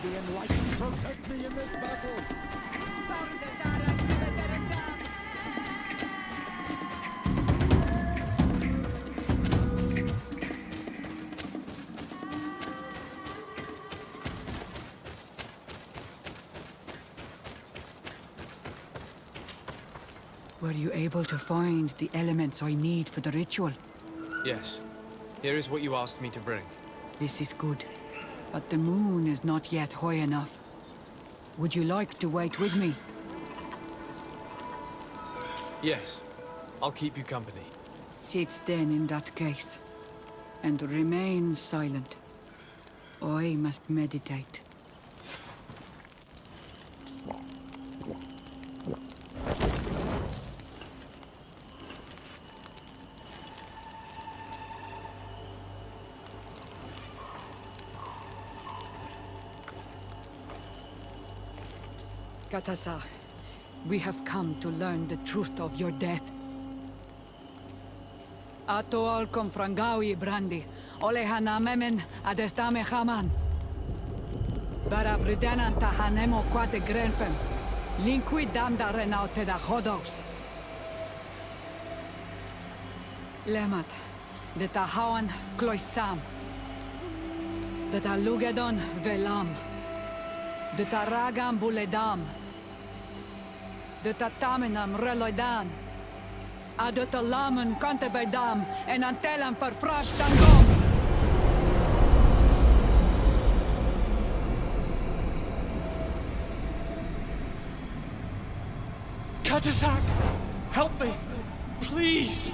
the enlightened protect me in this battle. Were you able to find the elements I need for the ritual? Yes. Here is what you asked me to bring. This is good. But the moon is not yet high enough. Would you like to wait with me? Yes. I'll keep you company. Sit then in that case. And remain silent. I must meditate. Katasar, we have come to learn the truth of your death. Ato al confrangawi brandi, olehana memen adestame haman. Baravridenan tahanemo quate grenfem, linqui damda renaute da hodos. Lemat, de tahawan kloisam, de talugedon velam, de taragam buledam, de tatamenam reloidan, adotalamen contebedam, en antelam verfragtangom. Katasak! Help me! Please!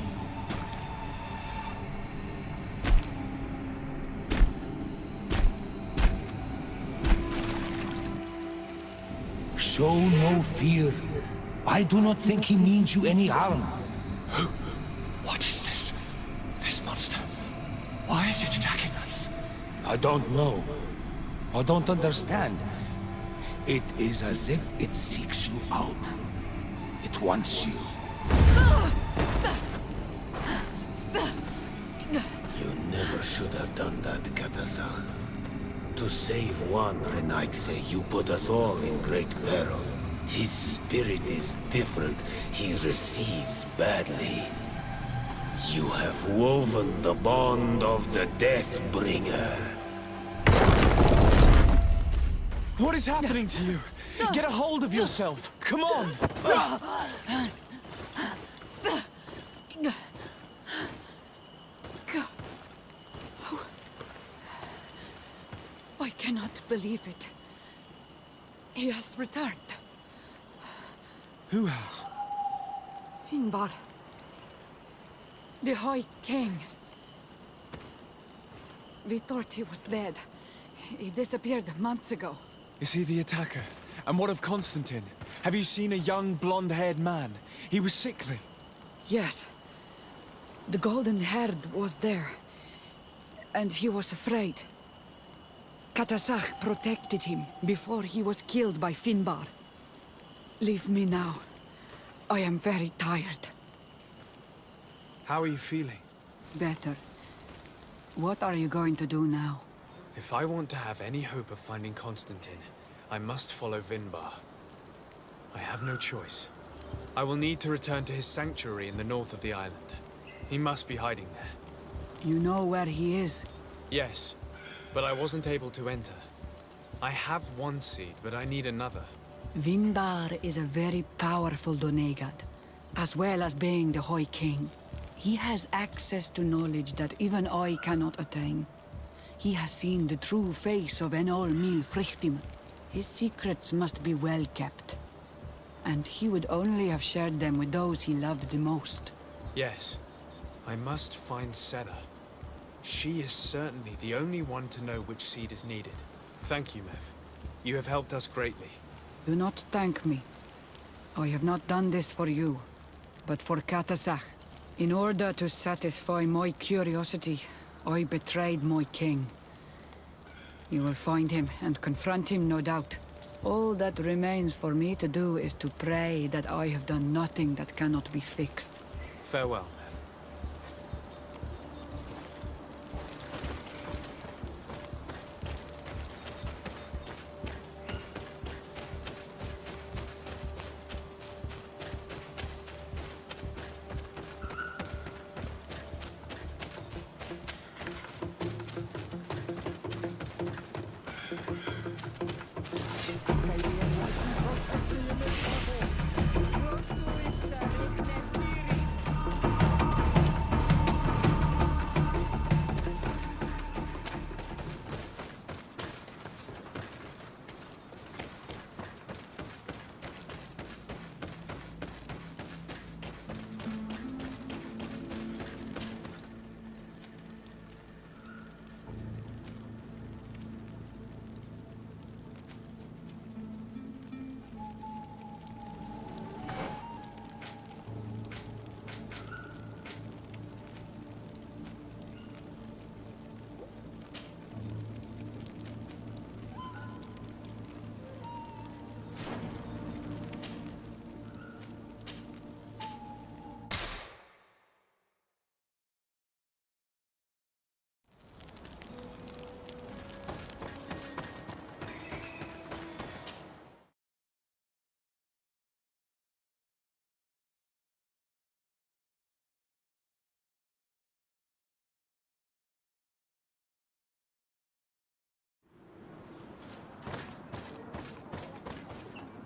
Show no fear. I do not think he means you any harm. What is this? This monster? Why is it attacking us? I don't know. I don't understand. It is as if it seeks you out. It wants you. You never should have done that, Katasach. To save one, Renaigse, you put us all in great peril. His spirit is different. He receives badly. You have woven the bond of the Deathbringer. What is happening to you? Get a hold of yourself! Come on! I cannot believe it. He has returned. Who has? Finbar. The High King. We thought he was dead. He disappeared months ago. Is he the attacker? And what of Constantine? Have you seen a young, blonde-haired man? He was sickly. Yes. The golden haired was there. And he was afraid. Katasach protected him before he was killed by Finbar. Leave me now. I am very tired. How are you feeling? Better. What are you going to do now? If I want to have any hope of finding Constantine, I must follow Vinbar. I have no choice. I will need to return to his sanctuary in the north of the island. He must be hiding there. You know where he is? Yes, but I wasn't able to enter. I have one seed, but I need another. Vinbar is a very powerful Donegad, as well as being the High King. He has access to knowledge that even I cannot attain. He has seen the true face of Enol Mil Frichtim. His secrets must be well kept. And he would only have shared them with those he loved the most. Yes, I must find Senna. She is certainly the only one to know which seed is needed. Thank you, Mev. You have helped us greatly. Do not thank me. I have not done this for you, but for Katasach. In order to satisfy my curiosity, I betrayed my king. You will find him and confront him, no doubt. All that remains for me to do is to pray that I have done nothing that cannot be fixed. Farewell, Mev.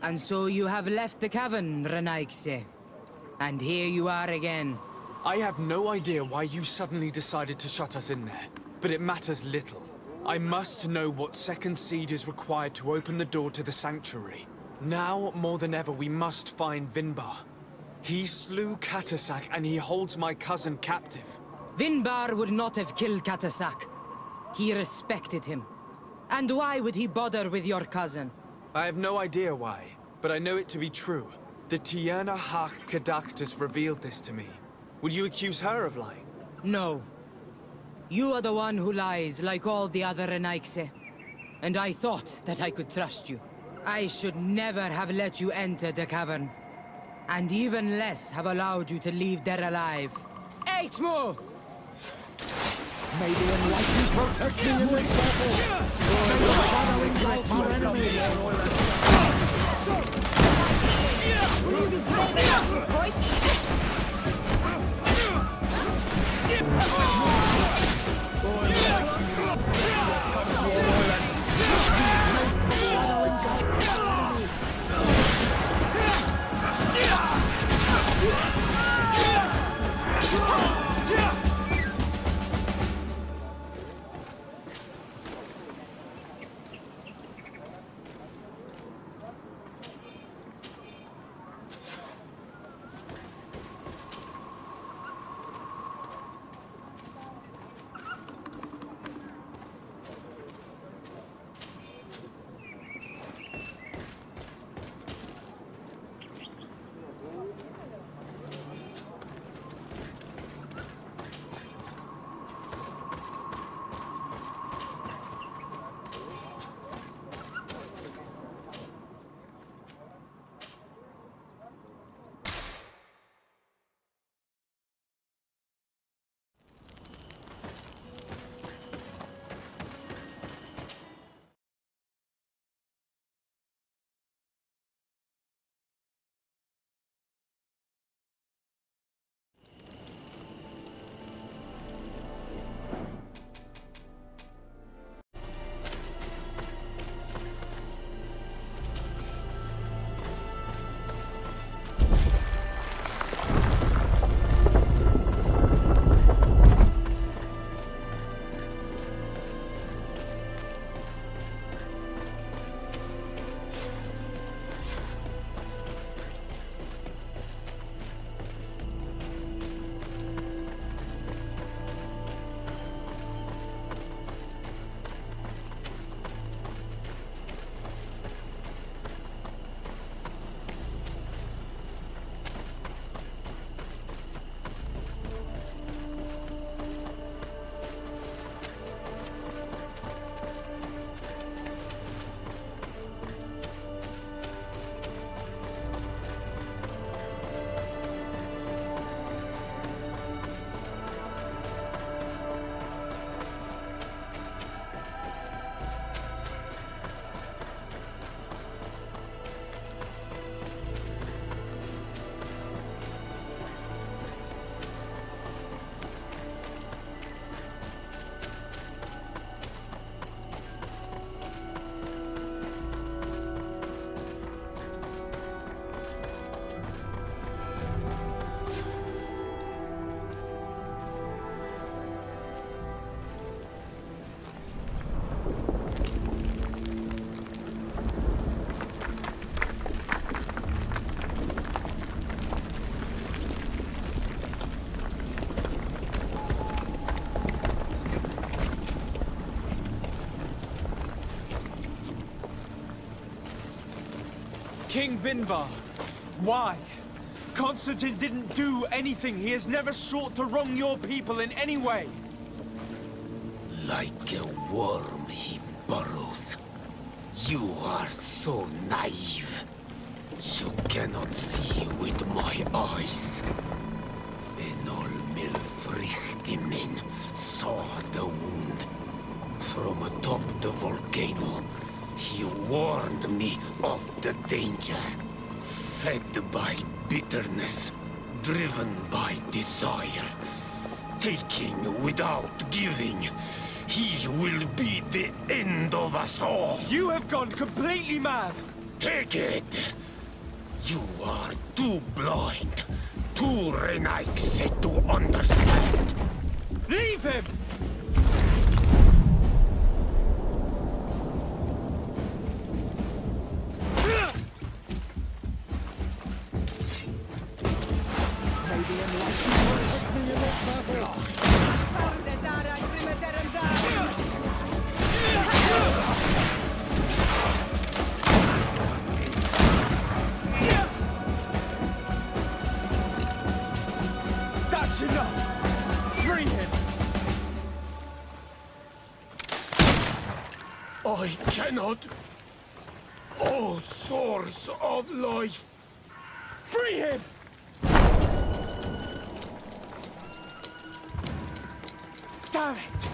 And so you have left the cavern, Renaigse. And here you are again. I have no idea why you suddenly decided to shut us in there, but it matters little. I must know what second seed is required to open the door to the sanctuary. Now, more than ever, we must find Vinbar. He slew Katasak and he holds my cousin captive. Vinbar would not have killed Katasak. He respected him. And why would he bother with your cousin? I have no idea why, but I know it to be true. The Tierna Hach Kadaktus revealed this to me. Would you accuse her of lying? No. You are the one who lies like all the other Renaigse. And I thought that I could trust you. I should never have let you enter the cavern. And even less have allowed you to leave there alive. Eight more! May the enlightened protect me in this battle! May the following like our enemies! King Vinbar. Why? Constantine didn't do anything. He has never sought to wrong your people in any way. Like a worm he burrows. You are so naive. You cannot see with my eyes. Enol Milfrichtimin saw the wound. From atop the volcano, he warned me of the danger. Fed by bitterness, driven by desire, taking without giving, he will be the end of us all. You have gone completely mad. Take it! You are too blind, too Renaix to understand. Leave him! May the enlightened protect me in this battle. That's enough! Free him! I cannot. O source of life! Free him! Damn it!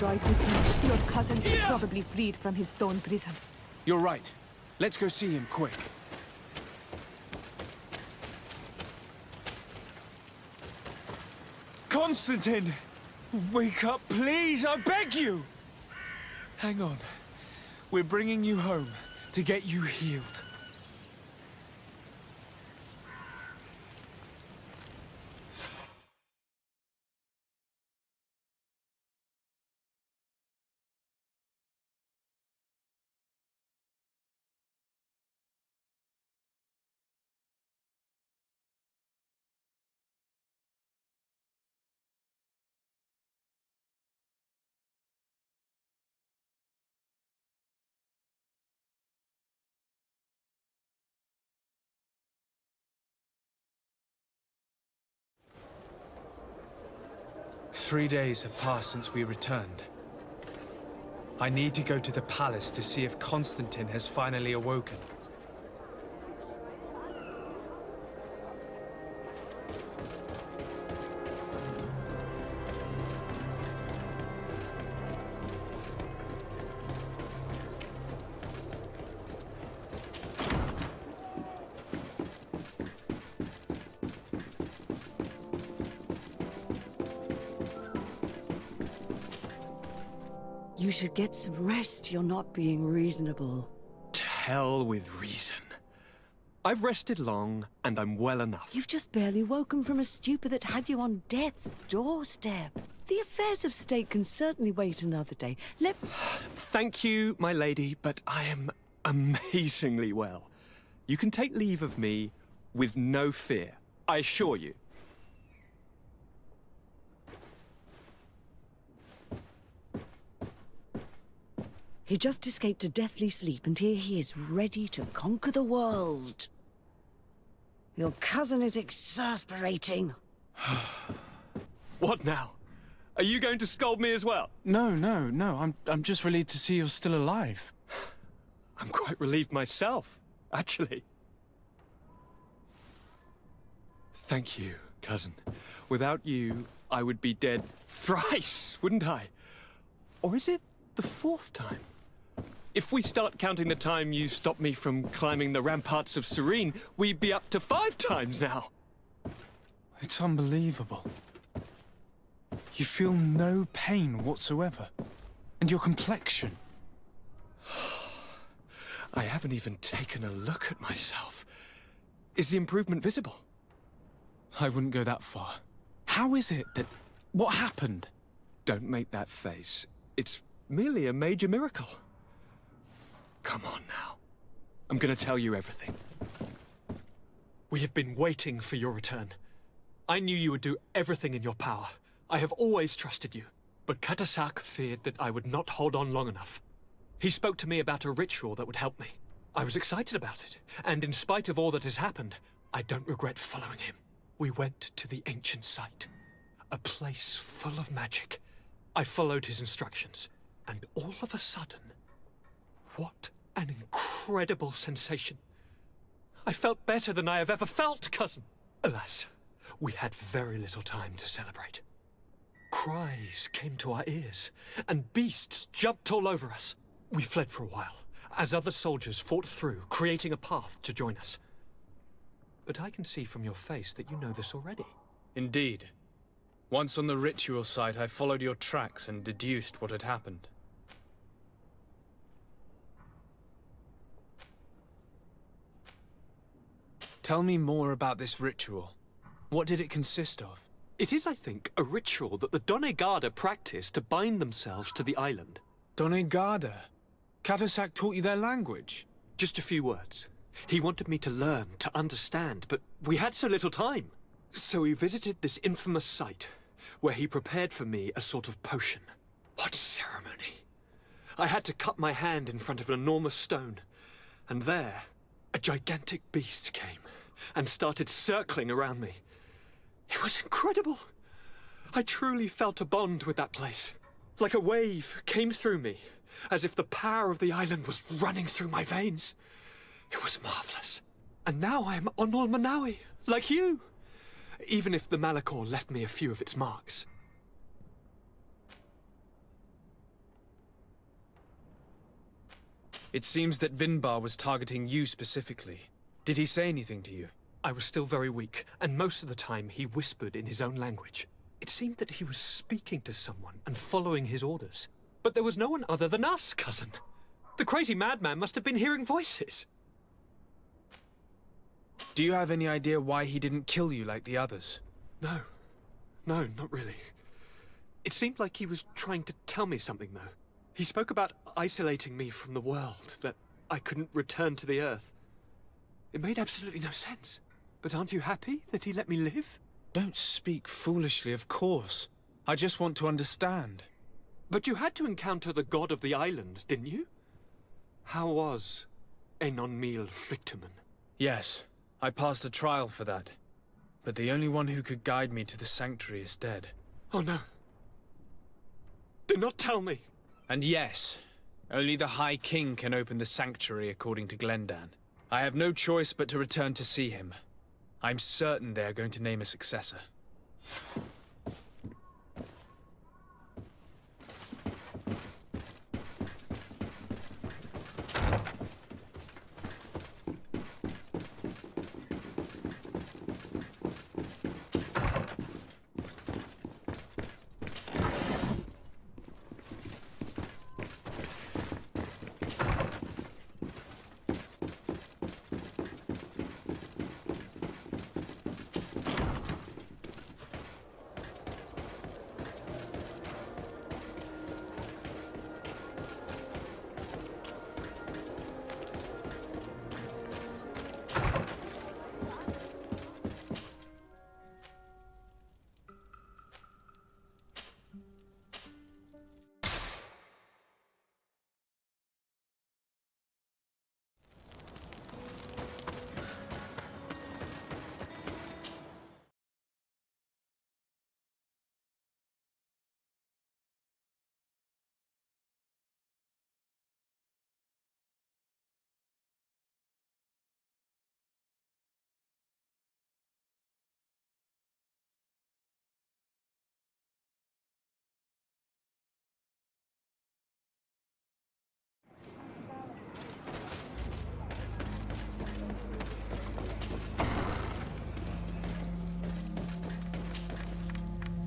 died with you. Your cousin is probably freed from his stone prison. You're right. Let's go see him quick. Constantine! Wake up, please! I beg you! Hang on. We're bringing you home to get you healed. "3 days have passed since we returned. I need to go to the palace to see if Constantine has finally awoken. You should get some rest. You're not being reasonable. To hell with reason. I've rested long, and I'm well enough. You've just barely woken from a stupor that had you on death's doorstep. The affairs of state can certainly wait another day. Thank you, my lady, but I am amazingly well. You can take leave of me with no fear, I assure you. He just escaped a deathly sleep, and here he is, ready to conquer the world. Your cousin is exasperating. What now? Are you going to scold me as well? No. I'm just relieved to see you're still alive. I'm quite relieved myself, actually. Thank you, cousin. Without you, I would be dead thrice, wouldn't I? Or is it the fourth time? If we start counting the time you stopped me from climbing the ramparts of Serene, we'd be up to 5 times now. It's unbelievable. You feel no pain whatsoever. And your complexion. I haven't even taken a look at myself. Is the improvement visible? I wouldn't go that far. How is it that... What happened? Don't make that face. It's merely a major miracle. Come on now. I'm gonna tell you everything. We have been waiting for your return. I knew you would do everything in your power. I have always trusted you. But Katasak feared that I would not hold on long enough. He spoke to me about a ritual that would help me. I was excited about it, and in spite of all that has happened, I don't regret following him. We went to the ancient site, a place full of magic. I followed his instructions, and all of a sudden, what an incredible sensation. I felt better than I have ever felt, cousin. Alas, we had very little time to celebrate. Cries came to our ears, and beasts jumped all over us. We fled for a while, as other soldiers fought through, creating a path to join us. But I can see from your face that you know this already. Indeed. Once on the ritual site, I followed your tracks and deduced what had happened. Tell me more about this ritual. What did it consist of? It is, I think, a ritual that the Donegada practice to bind themselves to the island. Donegada? Katasak taught you their language? Just a few words. He wanted me to learn, to understand, but we had so little time. So we visited this infamous site, where he prepared for me a sort of potion. What ceremony! I had to cut my hand in front of an enormous stone, and there, a gigantic beast came and started circling around me. It was incredible. I truly felt a bond with that place. Like a wave came through me, as if the power of the island was running through my veins. It was marvelous. And now I am Onol Manawi, like you. Even if the Malachor left me a few of its marks. It seems that Vinbar was targeting you specifically. Did he say anything to you? I was still very weak, and most of the time he whispered in his own language. It seemed that he was speaking to someone and following his orders. But there was no one other than us, cousin. The crazy madman must have been hearing voices. Do you have any idea why he didn't kill you like the others? No, not really. It seemed like he was trying to tell me something, though. He spoke about isolating me from the world, that I couldn't return to the Earth. It made absolutely no sense. But aren't you happy that he let me live? Don't speak foolishly, of course. I just want to understand. But you had to encounter the god of the island, didn't you? How was Enonmil Flicterman? Yes, I passed a trial for that. But the only one who could guide me to the sanctuary is dead. Oh no. Do not tell me. And yes, Only the High King can open the sanctuary according to Glendan. I have no choice but to return to see him. I'm certain they are going to name a successor.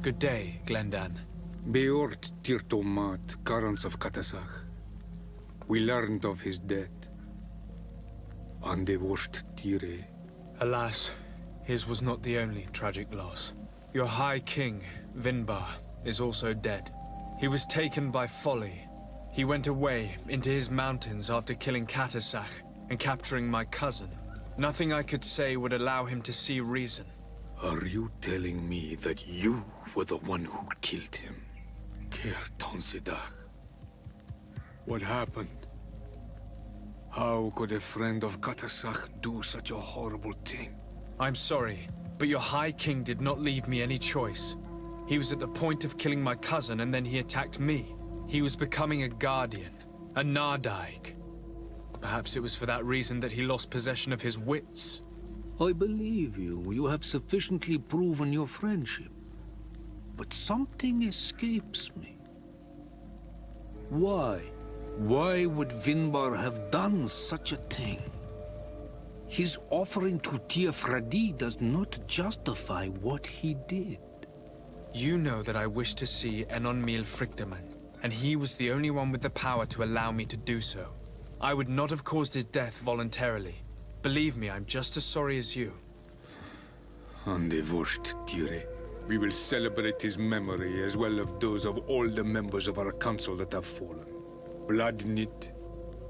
Good day, Glendan. Beort Tirtomat, Garants of Katasach. We learned of his death. Andevosht Tire. Alas, his was not the only tragic loss. Your High King, Vinbar, is also dead. He was taken by folly. He went away into his mountains after killing Katasach and capturing my cousin. Nothing I could say would allow him to see reason. Are you telling me that you were the one who killed him? Kertonsidach. What happened? How could a friend of Katasach do such a horrible thing? I'm sorry, but your High King did not leave me any choice. He was at the point of killing my cousin and then he attacked me. He was becoming a guardian, a Nardaig. Perhaps it was for that reason that he lost possession of his wits. I believe you. You have sufficiently proven your friendship. But something escapes me. Why? Why would Vinbar have done such a thing? His offering to Tiafradi does not justify what he did. You know that I wish to see Enonmil Frichtemann, and he was the only one with the power to allow me to do so. I would not have caused his death voluntarily. Believe me, I'm just as sorry as you. Andevosht Tire. We will celebrate his memory as well as those of all the members of our council that have fallen. Vladnit,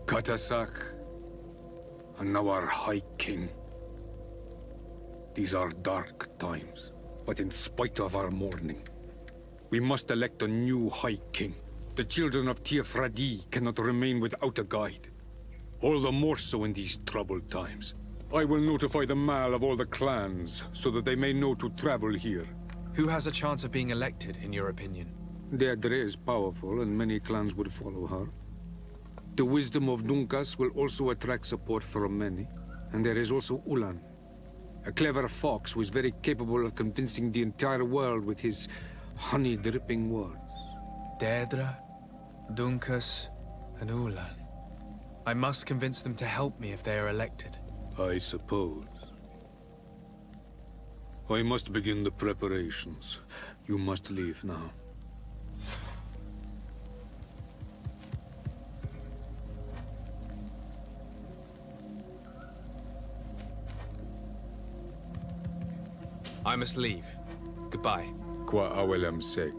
Katasach, and now our High King. These are dark times, but in spite of our mourning, we must elect a new High King. The children of Tiafradi cannot remain without a guide. All the more so in these troubled times. I will notify the Mal of all the clans, so that they may know to travel here. Who has a chance of being elected, in your opinion? Deirdre is powerful, and many clans would follow her. The wisdom of Dunkas will also attract support from many. And there is also Ulan, a clever fox who is very capable of convincing the entire world with his honey-dripping words. Deirdre, Dunkas, and Ulan. I must convince them to help me if they are elected. I suppose. I must begin the preparations. You must leave now. I must leave. Goodbye. Qua awelam seg.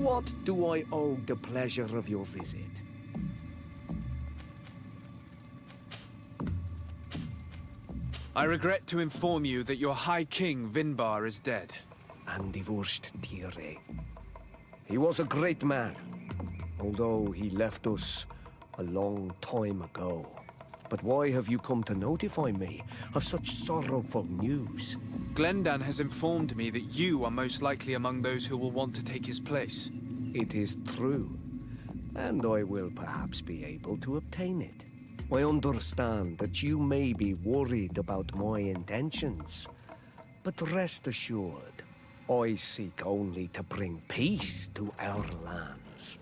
what do I owe the pleasure of your visit? I regret to inform you that your High King, Vinbar, is dead. And divorced Tire. He was a great man, although he left us a long time ago. But why have you come to notify me of such sorrowful news? Glendan has informed me that you are most likely among those who will want to take his place. It is true, and I will perhaps be able to obtain it. I understand that you may be worried about my intentions, but rest assured, I seek only to bring peace to our lands.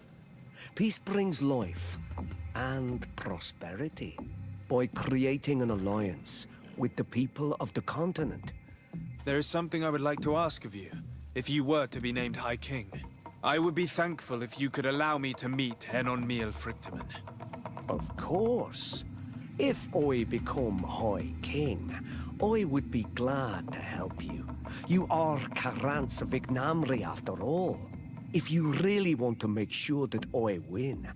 Peace brings life and prosperity by creating an alliance with the people of the continent. There is something I would like to ask of you, if you were to be named High King. I would be thankful if you could allow me to meet Henon Miel Frichtemann. Of course. If I become High King, I would be glad to help you. You are Karant's Vignamri after all. If you really want to make sure that I win,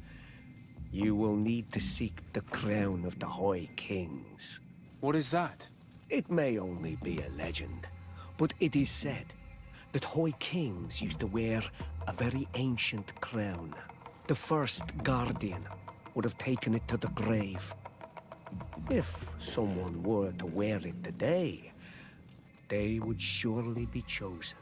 you will need to seek the crown of the High Kings. What is that? It may only be a legend, but it is said that High Kings used to wear a very ancient crown. The first Guardian would have taken it to the grave. If someone were to wear it today, they would surely be chosen.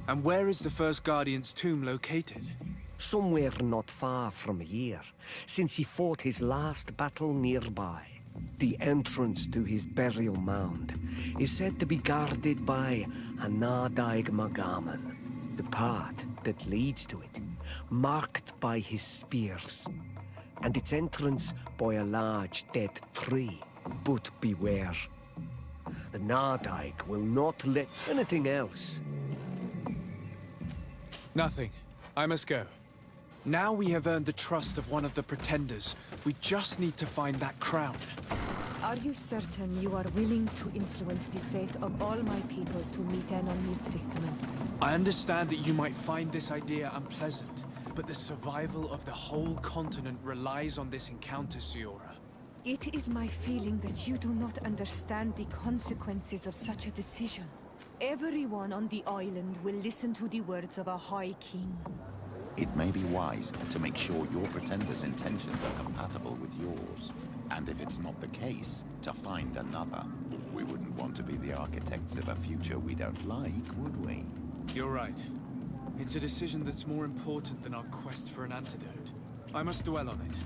And where is the first Guardian's tomb located? Somewhere not far from here, since he fought his last battle nearby. The entrance to his burial mound is said to be guarded by a Nadaig Magaman, the path that leads to it, marked by his spears, and its entrance by a large dead tree. But beware, the Nadaig will not let anything else. Nothing. I must go. Now we have earned the trust of one of the pretenders. We just need to find that crown. Are you certain you are willing to influence the fate of all my people to meet Henon Miel Frichtemann? I understand that you might find this idea unpleasant, but the survival of the whole continent relies on this encounter, Siora. It is my feeling that you do not understand the consequences of such a decision. Everyone on the island will listen to the words of a High King. It may be wise to make sure your pretender's intentions are compatible with yours. And if it's not the case, to find another. We wouldn't want to be the architects of a future we don't like, would we? You're right. It's a decision that's more important than our quest for an antidote. I must dwell on it.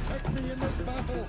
protect me in this battle.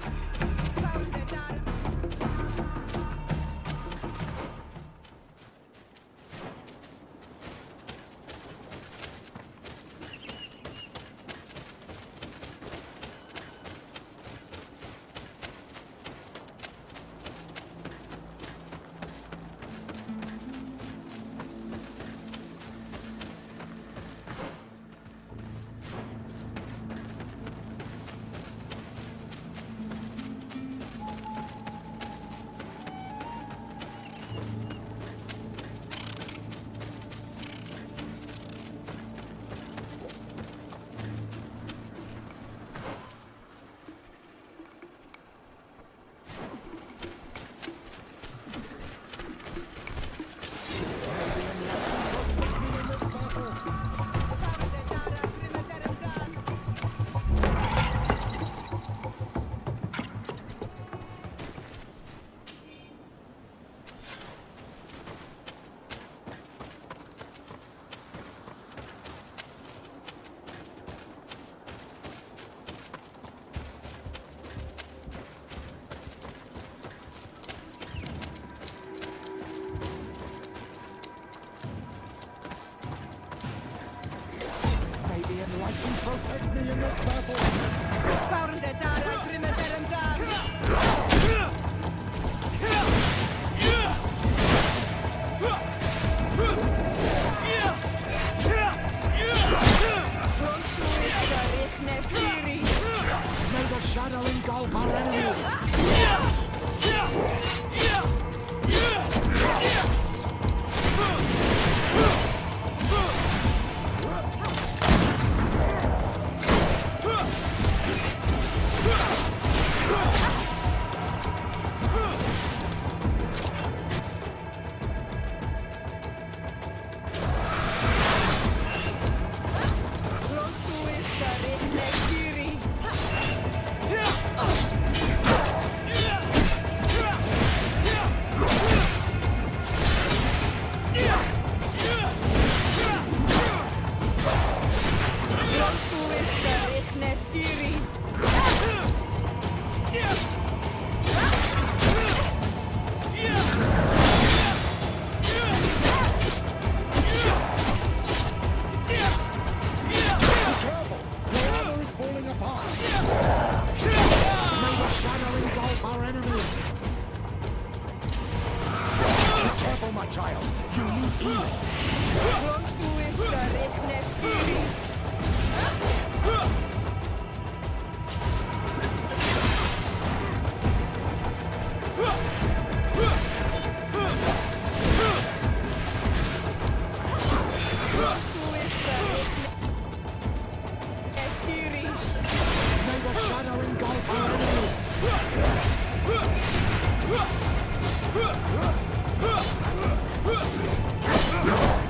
Protect me in this battle! May the shadow engulf our enemies! Huh!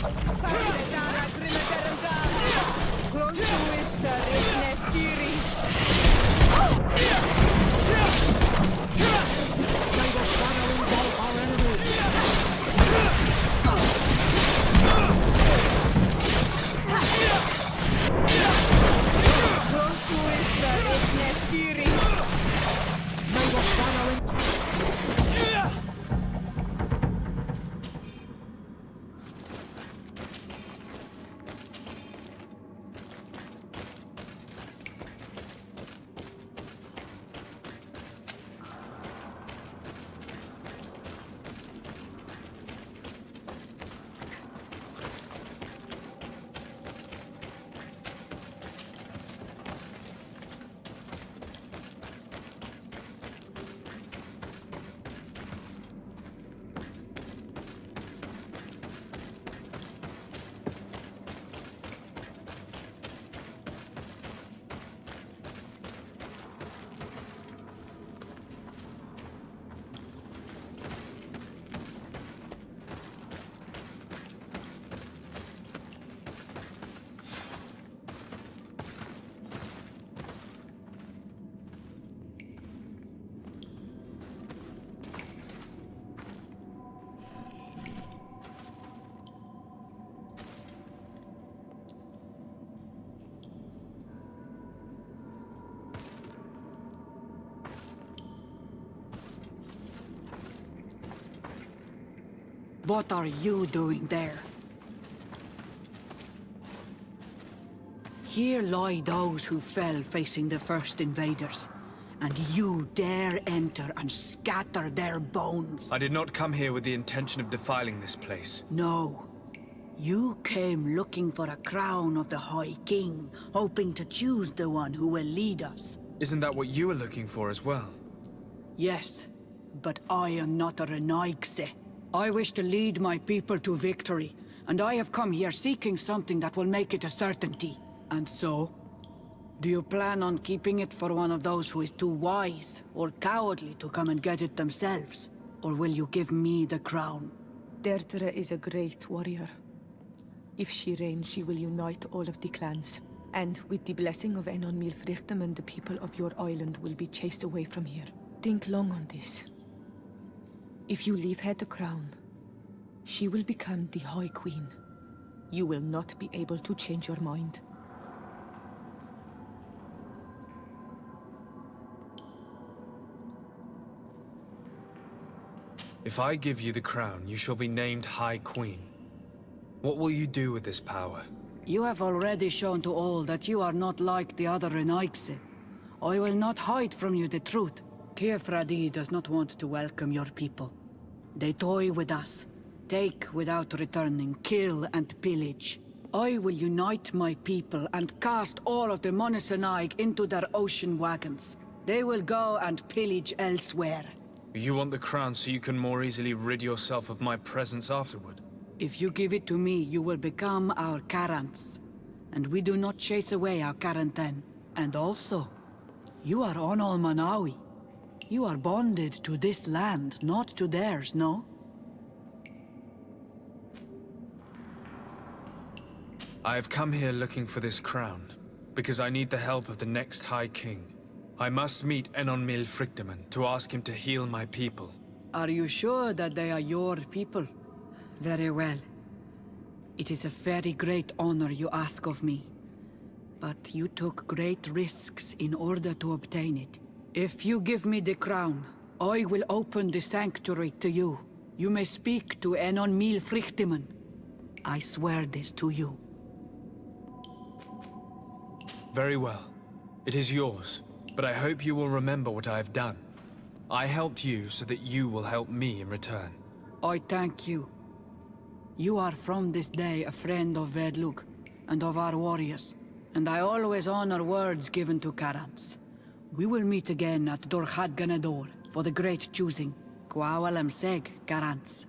Pasetara primateranta. Prosuissa ritnestiri. May the shadow engulf our enemies. Prosuissa ritnestiri. May the shadow engulf. What are you doing there? Here lie those who fell facing the first invaders, and you dare enter and scatter their bones. I did not come here with the intention of defiling this place. No. You came looking for a crown of the High King, hoping to choose the one who will lead us. Isn't that what you were looking for as well? Yes, but I am not a Renaigse. I wish to lead my people to victory, and I have come here seeking something that will make it a certainty. And so, do you plan on keeping it for one of those who is too wise or cowardly to come and get it themselves? Or will you give me the crown? Dertre is a great warrior. If she reigns, she will unite all of the clans. And with the blessing of Enon Milfrichtemen, the people of your island will be chased away from here. Think long on this. If you leave her the crown, she will become the High Queen. You will not be able to change your mind. If I give you the crown, you shall be named High Queen. What will you do with this power? You have already shown to all that you are not like the other Renaigse. I will not hide from you the truth. Teofradi does not want to welcome your people. They toy with us, take without returning, kill and pillage. I will unite my people and cast all of the Monesenaig into their ocean wagons. They will go and pillage elsewhere. You want the crown so you can more easily rid yourself of my presence afterward? If you give it to me, you will become our Karants. And we do not chase away our Karanten. And also, you are Onol Manawi. You are bonded to this land, not to theirs, no? I have come here looking for this crown, because I need the help of the next High King. I must meet Enon Milfrichtemen to ask him to heal my people. Are you sure that they are your people? Very well. It is a very great honor you ask of me. But you took great risks in order to obtain it. If you give me the crown, I will open the sanctuary to you. You may speak to Enon Milfrichtemen. I swear this to you. Very well. It is yours, but I hope you will remember what I have done. I helped you so that you will help me in return. I thank you. You are from this day a friend of Vedlug and of our warriors, and I always honor words given to Karams. We will meet again at Dorchad Ganador for the great choosing. Kwawalem Seg, Karants.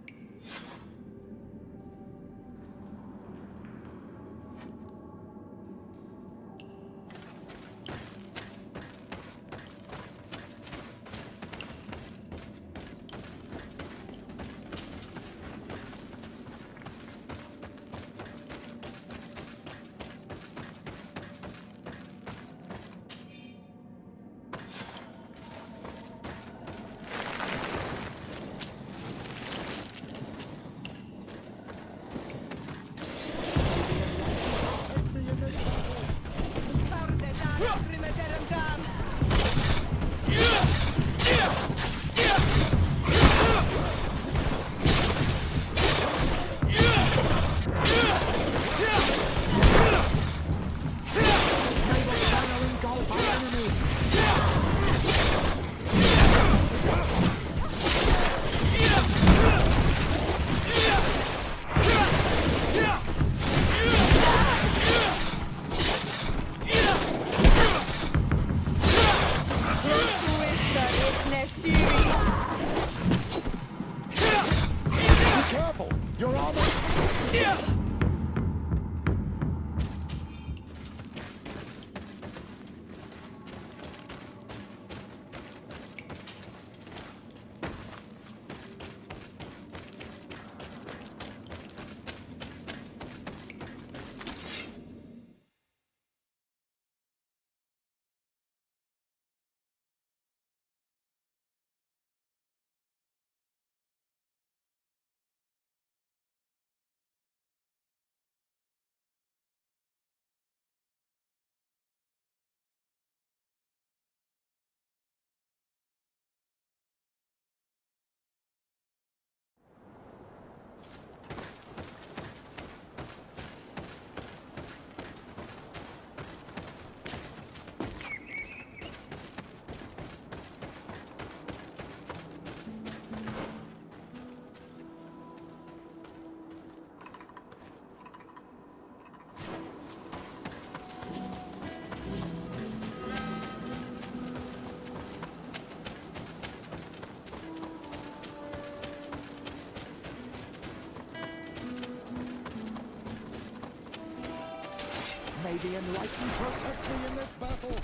May the Enlightened protect me in this battle!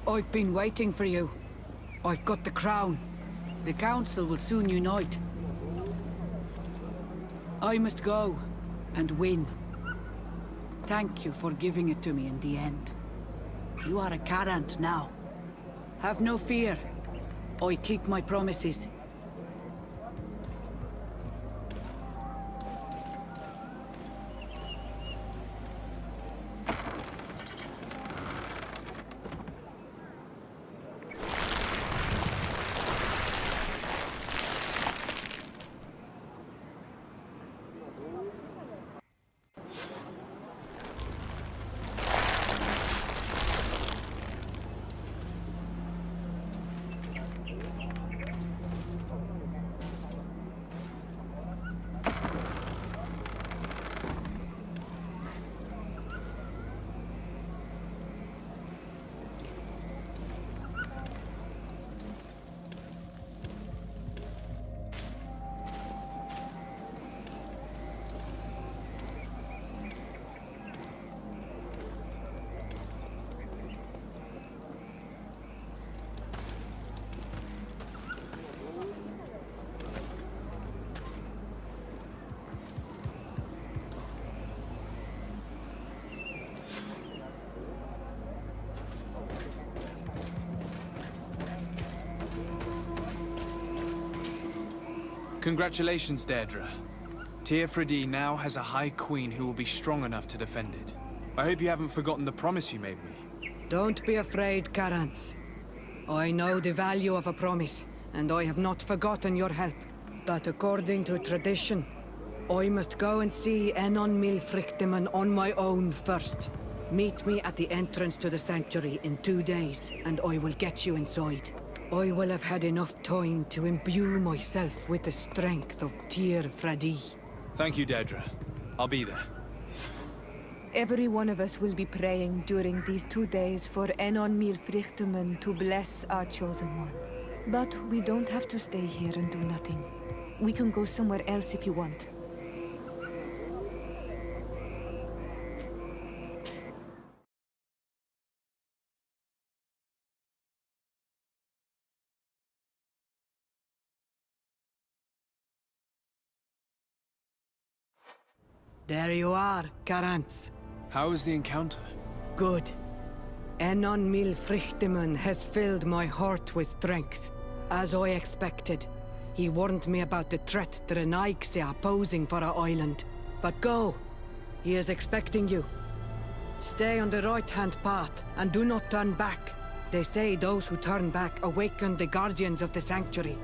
I've been waiting for you. I've got the crown. The council will soon unite. I must go and win. Thank you for giving it to me in the end. You are a Carant now. Have no fear. I keep my promises. Congratulations, Deirdre. Teofredi now has a High Queen who will be strong enough to defend it. I hope you haven't forgotten the promise you made me. Don't be afraid, Carants. I know the value of a promise, and I have not forgotten your help. But according to tradition, I must go and see Enon Milfrichteman on my own first. Meet me at the entrance to the sanctuary in 2 days, and I will get you inside. I will have had enough time to imbue myself with the strength of Teofredi. Thank you, Deirdre. I'll be there. Every one of us will be praying during these 2 days for Enon Milfrichteman to bless our chosen one. But we don't have to stay here and do nothing. We can go somewhere else if you want. There you are, Carants. How was the encounter? Good. Enon Milfrichteman has filled my heart with strength. As I expected, he warned me about the threat the Renaigse are posing for our island. But go. He is expecting you. Stay on the right-hand path, and do not turn back. They say those who turn back awaken the guardians of the sanctuary.